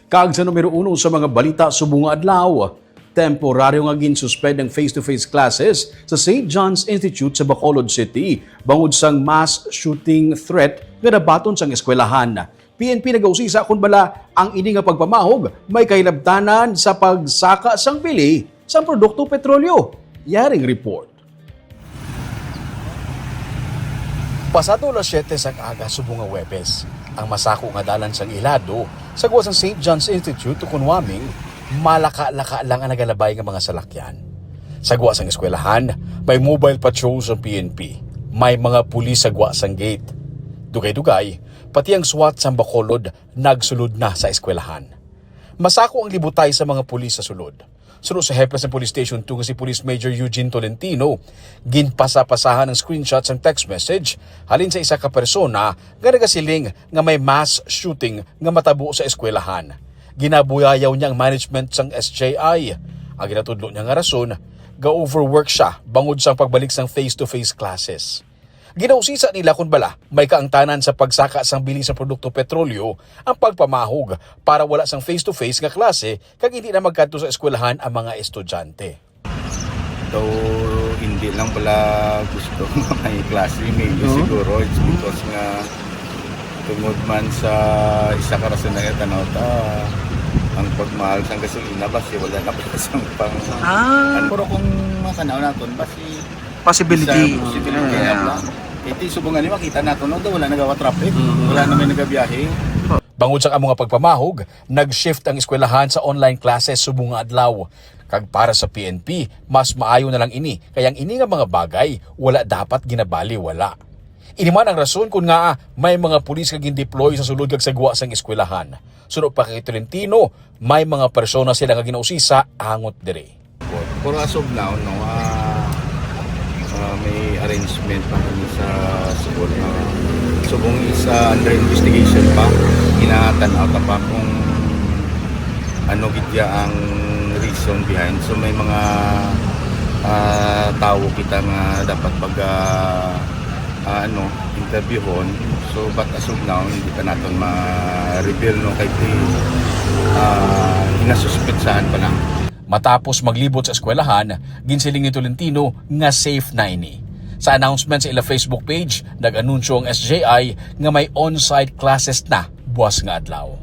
Kaag sa numero 1 sa mga balita subong nga adlaw, temporaryo nga ginsuspend ang face-to-face classes sa St. John's Institute sa Bacolod City bangod sang mass shooting threat nga nabaton sang eskwelahan. PNP nagausisa kung bala ang ini nga pagpamahog may kailabtanan sa pagsaka sang bili sa produkto petrolyo. Yaring report. Pasado alas 7 sa aga subong nga Huwebes, ang masako nga dalan sang Ilado sa gawa sang St. John's Institute o kunwaming malaka-laka lang ang nagalabay nga mga salakyan. Sa gawa sang eskwelahan, may mobile patrols ang PNP, may mga pulis sa gawa sang gate. Dugay-dugay, pati ang SWAT sa Bacolod nagsulod na sa eskwelahan. Masako ang libutay sa mga pulis sa sulod. Sunod sa Heplas ng Police Station 2 nga si Police Major Eugene Tolentino, ginpasa-pasahan ng screenshots ng text message halin sa isa ka persona nga nagasiling nga may mass shooting nga matabo sa eskwelahan. Ginabuyayaw niya ang management sang SJI. Ang ginatudlo niya nga rason, ga-overwork siya bangod sa pagbalik sang face-to-face classes. Ginausisa nila kung bala may kaangtanan sa pagsaka sang bili sa produkto petrolyo ang pagpamahog para wala sang face-to-face nga klase kag hindi na magkadto sa eskwelahan ang mga estudyante. So, hindi lang pala gusto nga may klase, maybe siguro it's because nga tungod man sa isa ka rason na tanaw ta ang pagmahal sang gasolina basi wala na pala sang pang pero kung makanaw naton basi Possibility. Iti subungan ni makita nato no wala nagawa traffic, wala na may nagabiyahe. Bangod sa among pagpamahog, nag-shift ang eskwelahan sa online classes subong nga adlaw. Kag para sa PNP, mas maayo na lang ini, kayang ini nga mga bagay wala dapat ginabali wala. Ini man ang rason kung nga may mga pulis kag deploy sa sulod kag sagwa sang eskwelahan. Sunod pa kay Tolentino, may mga persona sila nga ginausisa angot dire. Pero as of now no, may arrangement pa kami sa school na subong isa under investigation pa, inatanaw ta pa kung ano gidya ang reason behind. So may mga tao kita nga dapat pag interviewon. So but as of now hindi pa natin ma-reveal no kay inasuspetsahan pa lang. Matapos maglibot sa eskwelahan, ginsiling ni Tolentino nga safe na ini. Sa announcement sa ila Facebook page, nag-anunsyo ang SJI nga may on-site classes na buwas nga adlaw.